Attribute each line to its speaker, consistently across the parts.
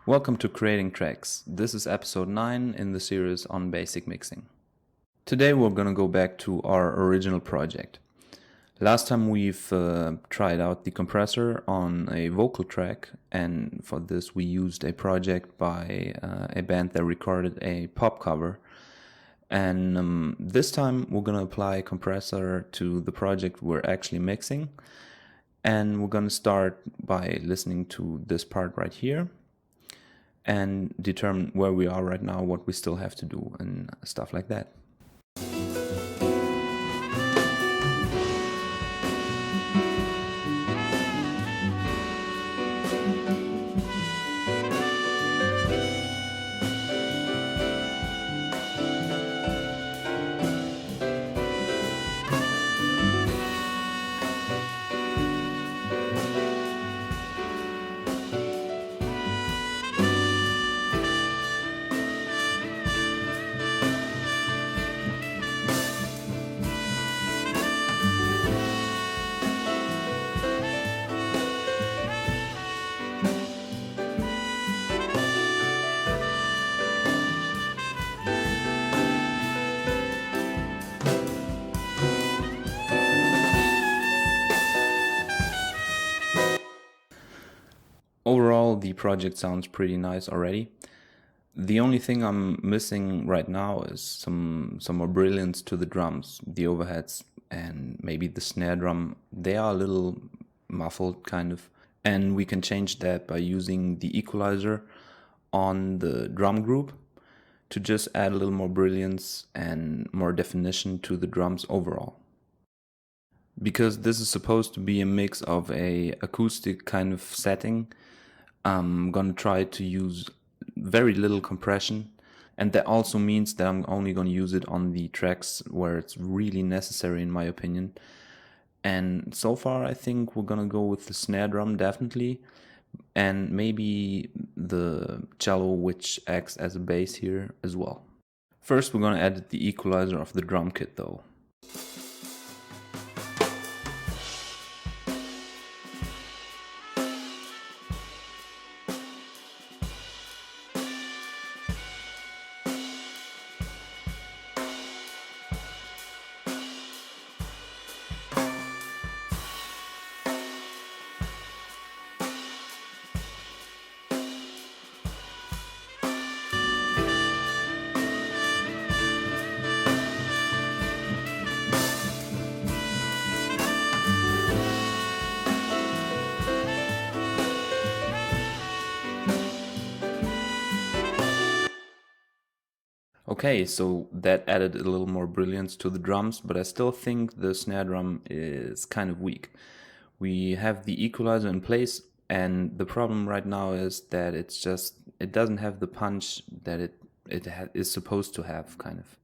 Speaker 1: Welcome to Creating Tracks. This is episode 9 in the series on basic mixing. Today we're going to go back to our original project. Last time we've tried out the compressor on a vocal track, and for this we used a project by a band that recorded a pop cover. And this time we're going to apply a compressor to the project we're actually mixing. And we're going to start by listening to this part right here and determine where we are right now, what we still have to do, and stuff like that. Overall, the project sounds pretty nice already. The only thing I'm missing right now is some more brilliance to the drums, the overheads, and maybe the snare drum. They are a little muffled, kind of. And we can change that by using the equalizer on the drum group to just add a little more brilliance and more definition to the drums overall. Because this is supposed to be a mix of a acoustic kind of setting, I'm gonna try to use very little compression, and that also means that I'm only gonna use it on the tracks where it's really necessary, in my opinion. And so far I think we're gonna go with the snare drum definitely, and maybe the cello, which acts as a bass here as well. First we're gonna add the equalizer of the drum kit though. Okay, so that added a little more brilliance to the drums, but I still think the snare drum is kind of weak. We have the equalizer in place, and the problem right now is that it doesn't have the punch that it is supposed to have, kind of.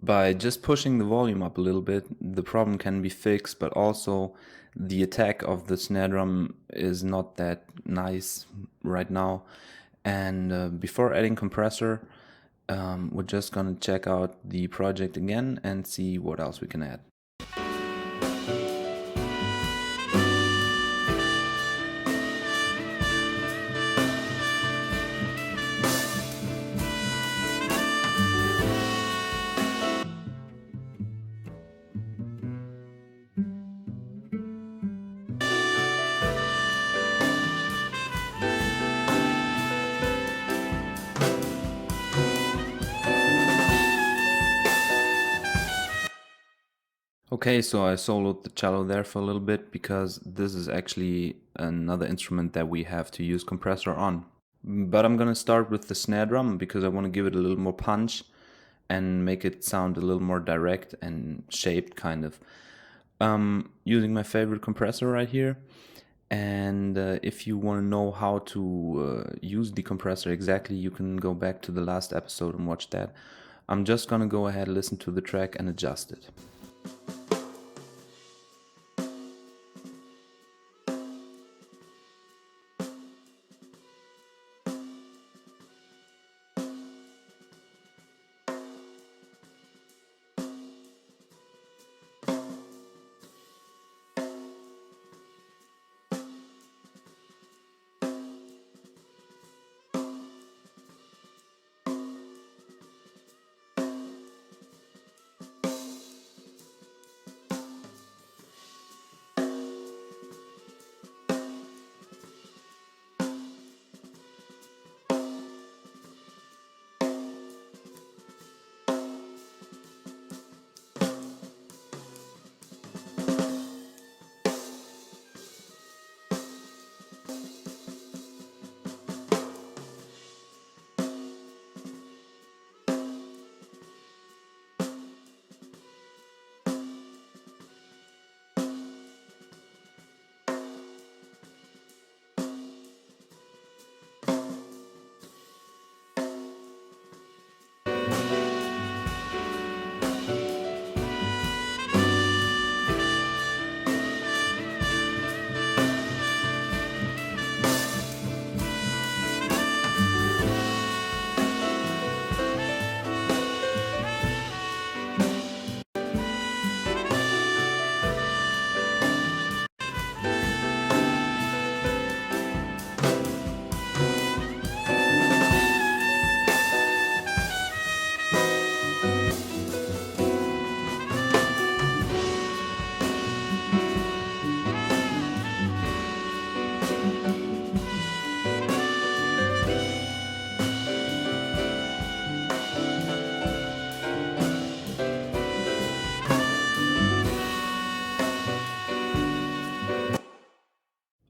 Speaker 1: By just pushing the volume up a little bit, the problem can be fixed, but also the attack of the snare drum is not that nice right now. And before adding compressor, we're just gonna check out the project again and see what else we can add. Okay, so I soloed the cello there for a little bit because this is actually another instrument that we have to use compressor on. But I'm gonna start with the snare drum because I want to give it a little more punch and make it sound a little more direct and shaped, kind of. Using my favorite compressor right here. And if you want to know how to use the compressor exactly, you can go back to the last episode and watch that. I'm just gonna go ahead, listen to the track and adjust it.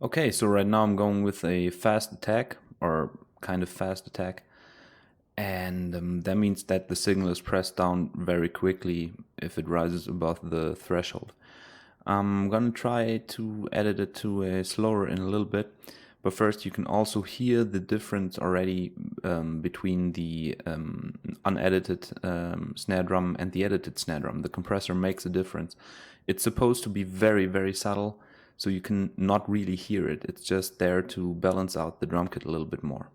Speaker 1: Okay, so right now I'm going with a fast attack, or kind of fast attack. And that means that the signal is pressed down very quickly if it rises above the threshold. I'm gonna try to edit it to a slower in a little bit, but first you can also hear the difference already between the unedited snare drum and the edited snare drum. The compressor makes a difference. It's supposed to be very, very subtle, so you can not really hear it. It's just there to balance out the drum kit a little bit more.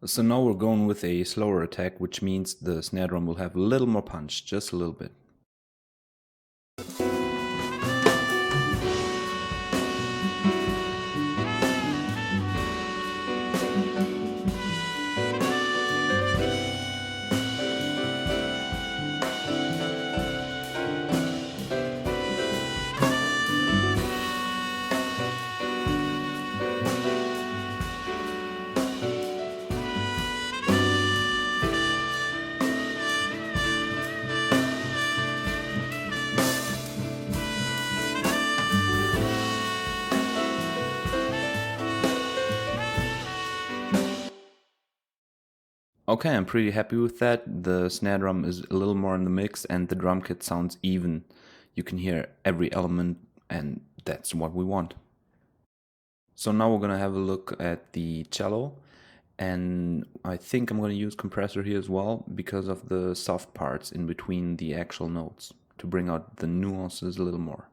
Speaker 1: So now we're going with a slower attack, which means the snare drum will have a little more punch, just a little bit. Okay, I'm pretty happy with that. The snare drum is a little more in the mix and the drum kit sounds even. You can hear every element and that's what we want. So now we're gonna have a look at the cello, and I think I'm gonna use compressor here as well because of the soft parts in between the actual notes to bring out the nuances a little more.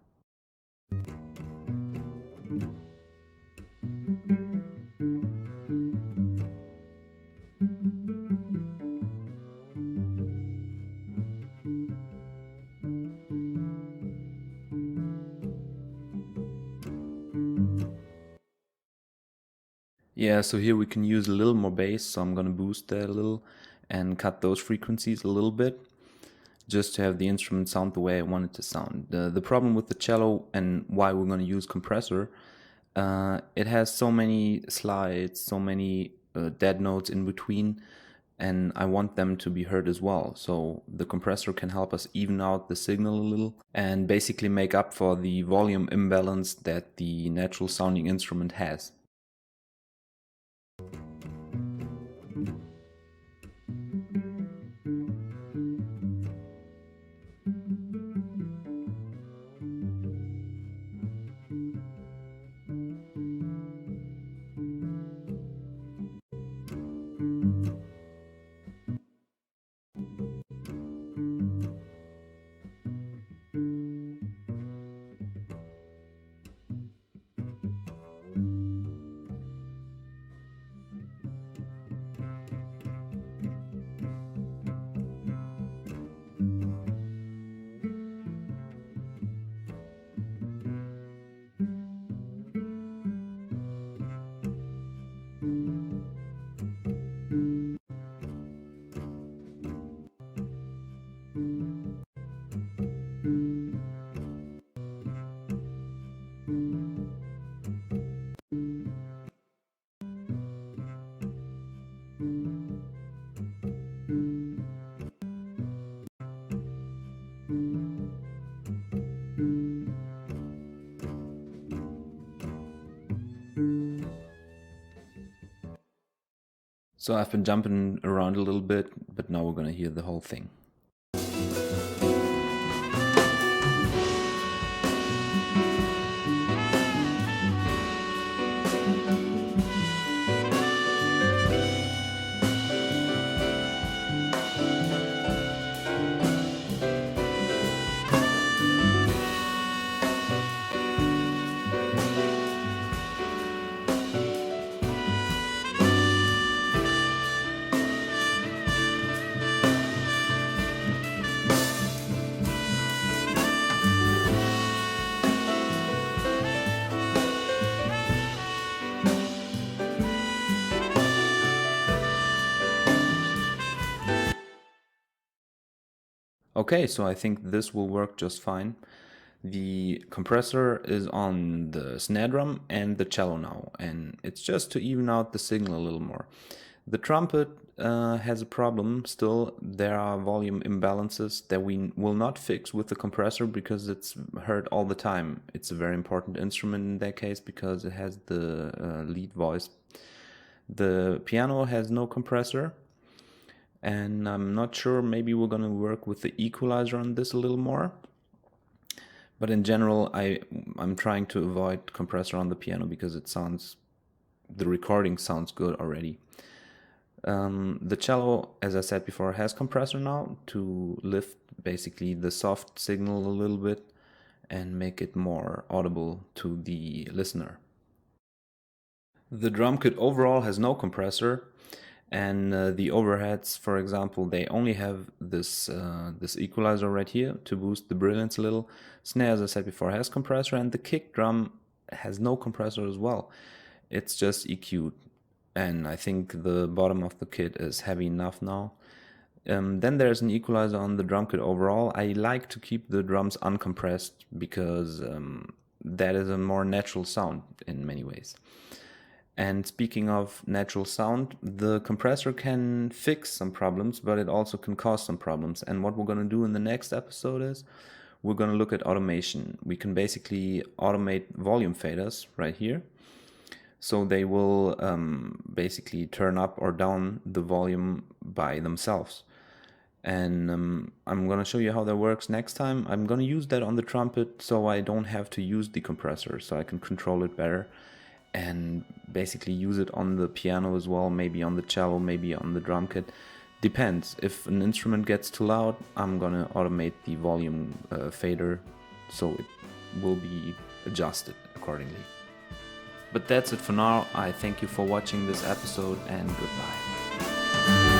Speaker 1: Yeah, so here we can use a little more bass, so I'm gonna boost that a little and cut those frequencies a little bit, just to have the instrument sound the way I want it to sound. The problem with the cello and why we're gonna use compressor, it has so many slides, so many dead notes in between, and I want them to be heard as well. So the compressor can help us even out the signal a little and basically make up for the volume imbalance that the natural sounding instrument has. So I've been jumping around a little bit, but now we're gonna hear the whole thing. Okay, so I think this will work just fine. The compressor is on the snare drum and the cello now, and it's just to even out the signal a little more. The trumpet has a problem still. There are volume imbalances that we will not fix with the compressor because it's heard all the time. It's a very important instrument in that case because it has the lead voice. The piano has no compressor, and I'm not sure, maybe we're gonna work with the equalizer on this a little more. But in general, I'm trying to avoid compressor on the piano because the recording sounds good already. The cello, as I said before, has compressor now to lift basically the soft signal a little bit and make it more audible to the listener. The drum kit overall has no compressor, and the overheads, for example, they only have this equalizer right here to boost the brilliance a little. Snare, as I said before, has compressor, and the kick drum has no compressor as well. It's just EQ'd, and I think the bottom of the kit is heavy enough now. Then there's an equalizer on the drum kit overall. I like to keep the drums uncompressed because that is a more natural sound in many ways. And speaking of natural sound, the compressor can fix some problems, but it also can cause some problems. And what we're going to do in the next episode is we're going to look at automation. We can basically automate volume faders right here. So they will basically turn up or down the volume by themselves. And I'm going to show you how that works next time. I'm going to use that on the trumpet so I don't have to use the compressor, so I can control it better and basically use it on the piano as well, maybe on the cello, maybe on the drum kit. Depends. If an instrument gets too loud, I'm gonna automate the volume fader so it will be adjusted accordingly. But that's it for now. I thank you for watching this episode, and goodbye.